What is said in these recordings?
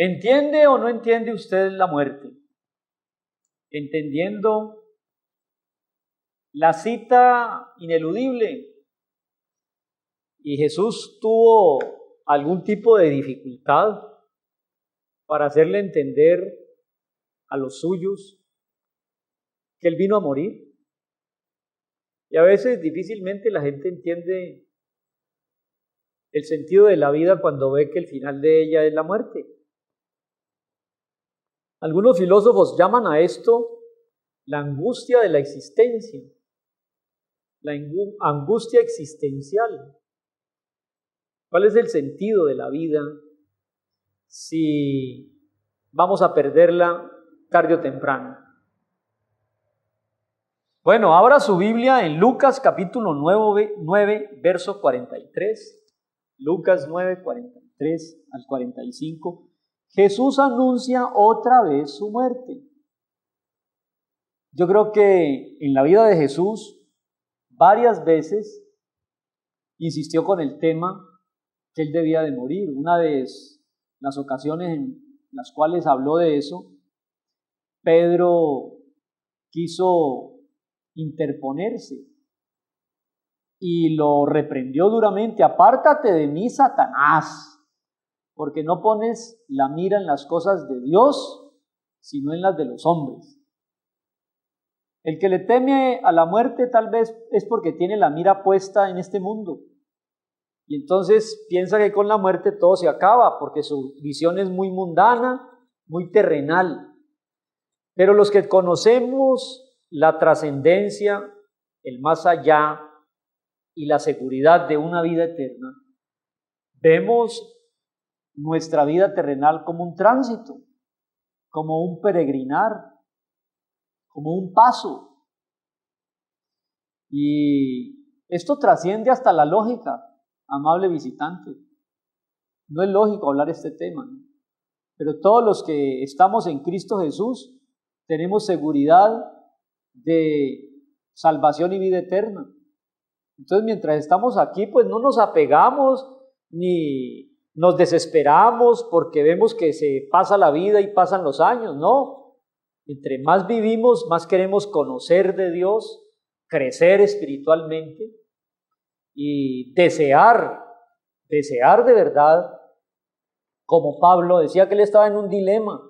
¿Entiende o no entiende usted la muerte? Entendiendo la cita ineludible. Y Jesús tuvo algún tipo de dificultad para hacerle entender a los suyos que Él vino a morir. Y a veces difícilmente la gente entiende el sentido de la vida cuando ve que el final de ella es la muerte. Algunos filósofos llaman a esto la angustia de la existencia, la angustia existencial. ¿Cuál es el sentido de la vida si vamos a perderla tarde o temprano? Bueno, abra su Biblia en Lucas capítulo 9, verso 43. Lucas 9, 43 al 45. Jesús anuncia otra vez su muerte. Yo creo que en la vida de Jesús varias veces insistió con el tema que Él debía de morir. Una de las ocasiones en las cuales habló de eso, Pedro quiso interponerse y lo reprendió duramente. Apártate de mí, Satanás, porque no pones la mira en las cosas de Dios, sino en las de los hombres. El que le teme a la muerte tal vez es porque tiene la mira puesta en este mundo. Y entonces piensa que con la muerte todo se acaba, porque su visión es muy mundana, muy terrenal. Pero los que conocemos la trascendencia, el más allá y la seguridad de una vida eterna, vemos nuestra vida terrenal como un tránsito, como un peregrinar, como un paso. Y esto trasciende hasta la lógica, amable visitante. No es lógico hablar este tema, ¿no? Pero todos los que estamos en Cristo Jesús tenemos seguridad de salvación y vida eterna. Entonces, mientras estamos aquí, pues no nos apegamos ni nos desesperamos porque vemos que se pasa la vida y pasan los años, ¿no? Entre más vivimos, más queremos conocer de Dios, crecer espiritualmente y desear de verdad, como Pablo decía que él estaba en un dilema.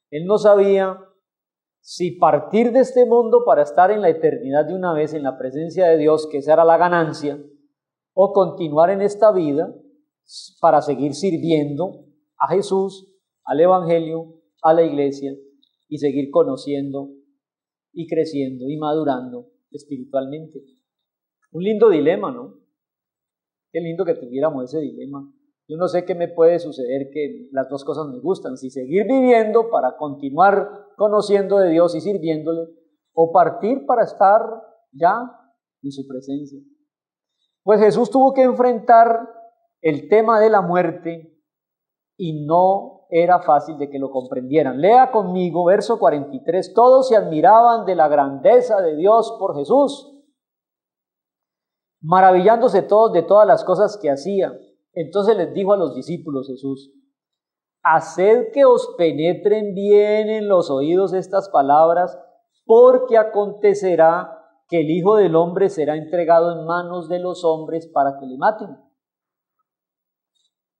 Él no sabía si partir de este mundo para estar en la eternidad de una vez en la presencia de Dios, que esa era la ganancia, o continuar en esta vida para seguir sirviendo a Jesús, al Evangelio, a la iglesia y seguir conociendo y creciendo y madurando espiritualmente. Un lindo dilema, ¿no? Qué lindo que tuviéramos ese dilema. Yo no sé qué me puede suceder, que las dos cosas me gustan, si seguir viviendo para continuar conociendo de Dios y sirviéndole, o partir para estar ya en su presencia. Pues Jesús tuvo que enfrentar el tema de la muerte y no era fácil de que lo comprendieran. Lea conmigo verso 43, todos se admiraban de la grandeza de Dios por Jesús, maravillándose todos de todas las cosas que hacía. Entonces les dijo a los discípulos Jesús: haced que os penetren bien en los oídos estas palabras, porque acontecerá que el Hijo del Hombre será entregado en manos de los hombres para que le maten.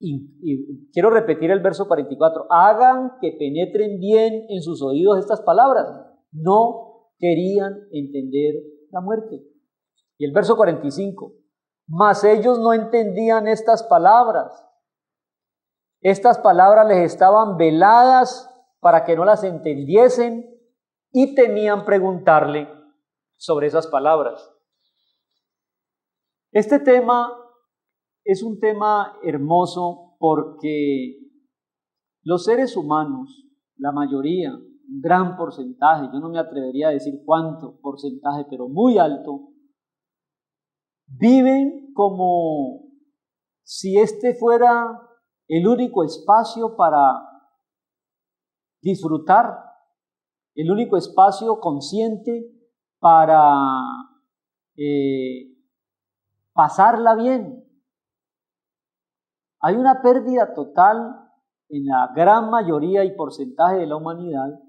Y quiero repetir el verso 44, hagan que penetren bien en sus oídos estas palabras. No querían entender la muerte. Y el verso 45, mas ellos no entendían estas palabras. Estas palabras les estaban veladas para que no las entendiesen y temían preguntarle sobre esas palabras. Este tema es un tema hermoso porque los seres humanos, la mayoría, un gran porcentaje, yo no me atrevería a decir cuánto porcentaje, pero muy alto, viven como si este fuera el único espacio para disfrutar, el único espacio consciente para pasarla bien. Hay una pérdida total en la gran mayoría y porcentaje de la humanidad,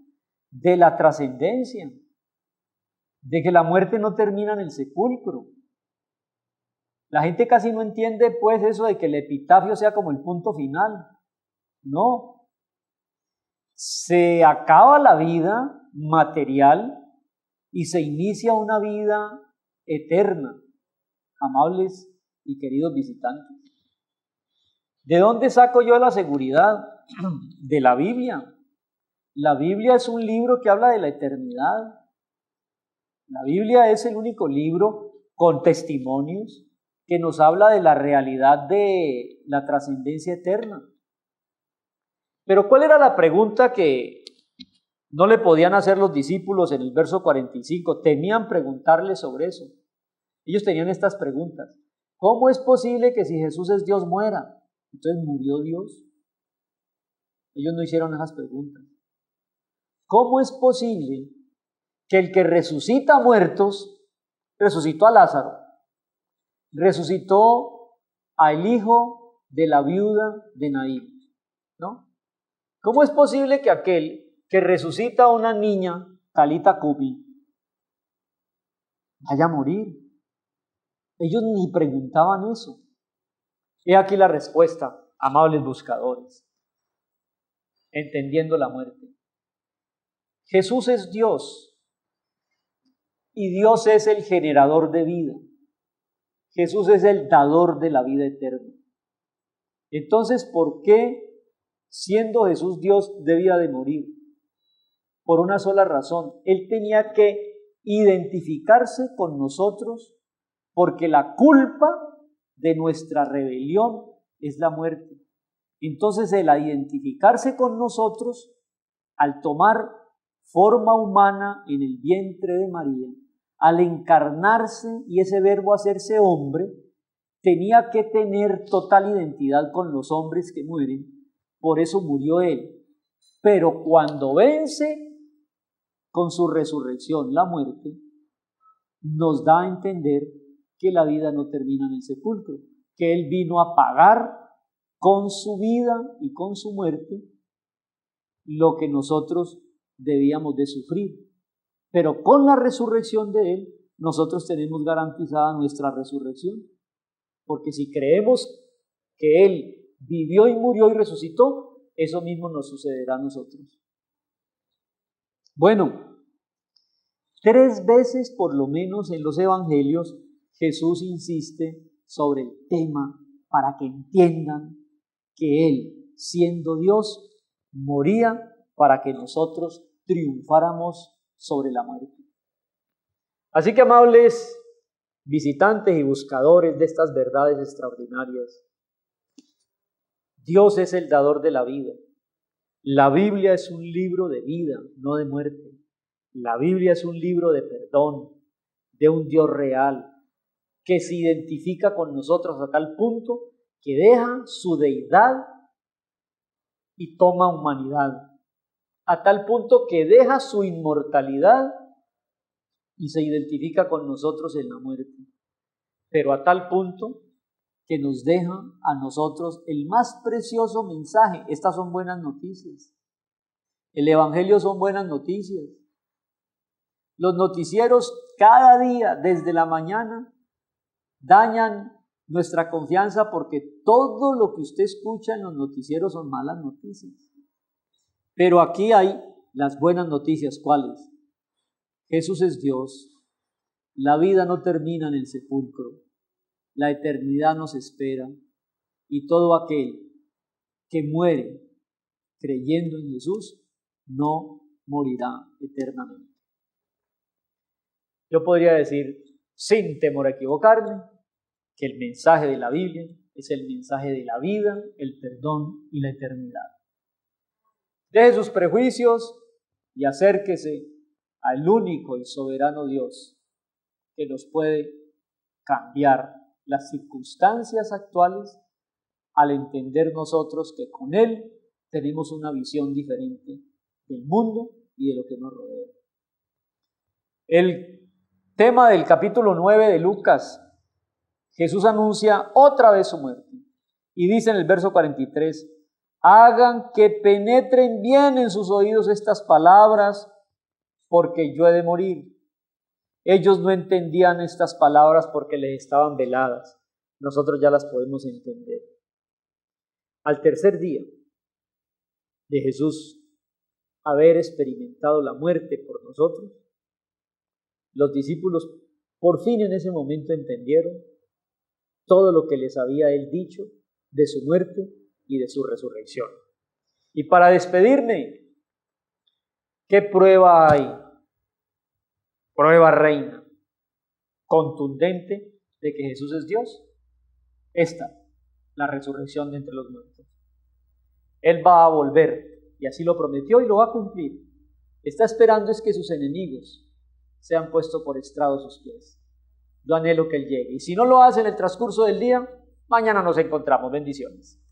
de la trascendencia, de que la muerte no termina en el sepulcro. La gente casi no entiende pues eso de que el epitafio sea como el punto final. No. Se acaba la vida material y se inicia una vida eterna, amables y queridos visitantes. ¿De dónde saco yo la seguridad? De la Biblia. La Biblia es un libro que habla de la eternidad. La Biblia es el único libro con testimonios que nos habla de la realidad de la trascendencia eterna. Pero ¿cuál era la pregunta que no le podían hacer los discípulos en el verso 45? Temían preguntarle sobre eso. Ellos tenían estas preguntas. ¿Cómo es posible que si Jesús es Dios muera? Entonces, ¿murió Dios? Ellos no hicieron esas preguntas. ¿Cómo es posible que el que resucita muertos, resucitó a Lázaro, resucitó al hijo de la viuda de Naín, ¿no? ¿Cómo es posible que aquel que resucita a una niña, Talita Cumi, vaya a morir? Ellos ni preguntaban eso. He aquí la respuesta, amables buscadores, entendiendo la muerte. Jesús es Dios y Dios es el generador de vida. Jesús es el dador de la vida eterna. Entonces, ¿por qué, siendo Jesús Dios, debía de morir? Por una sola razón. Él tenía que identificarse con nosotros porque la culpa de nuestra rebelión es la muerte. Entonces, el identificarse con nosotros, al tomar forma humana en el vientre de María, al encarnarse y ese verbo hacerse hombre, tenía que tener total identidad con los hombres que mueren, por eso murió Él. Pero cuando vence con su resurrección la muerte, nos da a entender que la vida no termina en el sepulcro, que Él vino a pagar con su vida y con su muerte lo que nosotros debíamos de sufrir. Pero con la resurrección de Él, nosotros tenemos garantizada nuestra resurrección. Porque si creemos que Él vivió y murió y resucitó, eso mismo nos sucederá a nosotros. Bueno, 3 veces por lo menos en los evangelios Jesús insiste sobre el tema para que entiendan que Él, siendo Dios, moría para que nosotros triunfáramos sobre la muerte. Así que, amables visitantes y buscadores de estas verdades extraordinarias, Dios es el dador de la vida. La Biblia es un libro de vida, no de muerte. La Biblia es un libro de perdón, de un Dios real, que se identifica con nosotros a tal punto que deja su deidad y toma humanidad, a tal punto que deja su inmortalidad y se identifica con nosotros en la muerte, pero a tal punto que nos deja a nosotros el más precioso mensaje. Estas son buenas noticias. El Evangelio son buenas noticias. Los noticieros cada día, desde la mañana, dañan nuestra confianza porque todo lo que usted escucha en los noticieros son malas noticias. Pero aquí hay las buenas noticias. ¿Cuáles? Jesús es Dios. La vida no termina en el sepulcro. La eternidad nos espera. Y todo aquel que muere creyendo en Jesús no morirá eternamente. Yo podría decir, sin temor a equivocarme, que el mensaje de la Biblia es el mensaje de la vida, el perdón y la eternidad. Deje sus prejuicios y acérquese al único y soberano Dios que nos puede cambiar las circunstancias actuales al entender nosotros que con Él tenemos una visión diferente del mundo y de lo que nos rodea. El tema del capítulo 9 de Lucas, Jesús anuncia otra vez su muerte y dice en el verso 43, hagan que penetren bien en sus oídos estas palabras, porque yo he de morir. Ellos no entendían estas palabras porque les estaban veladas. Nosotros ya las podemos entender. Al tercer día de Jesús haber experimentado la muerte por nosotros, los discípulos por fin en ese momento entendieron todo lo que les había él dicho de su muerte y de su resurrección. Y para despedirme, ¿qué prueba hay? Prueba reina, contundente de que Jesús es Dios. Esta, la resurrección de entre los muertos. Él va a volver, y así lo prometió y lo va a cumplir. Está esperando es que sus enemigos sean puestos por estrado sus pies. Yo anhelo que Él llegue. Y si no lo hace en el transcurso del día, mañana nos encontramos. Bendiciones.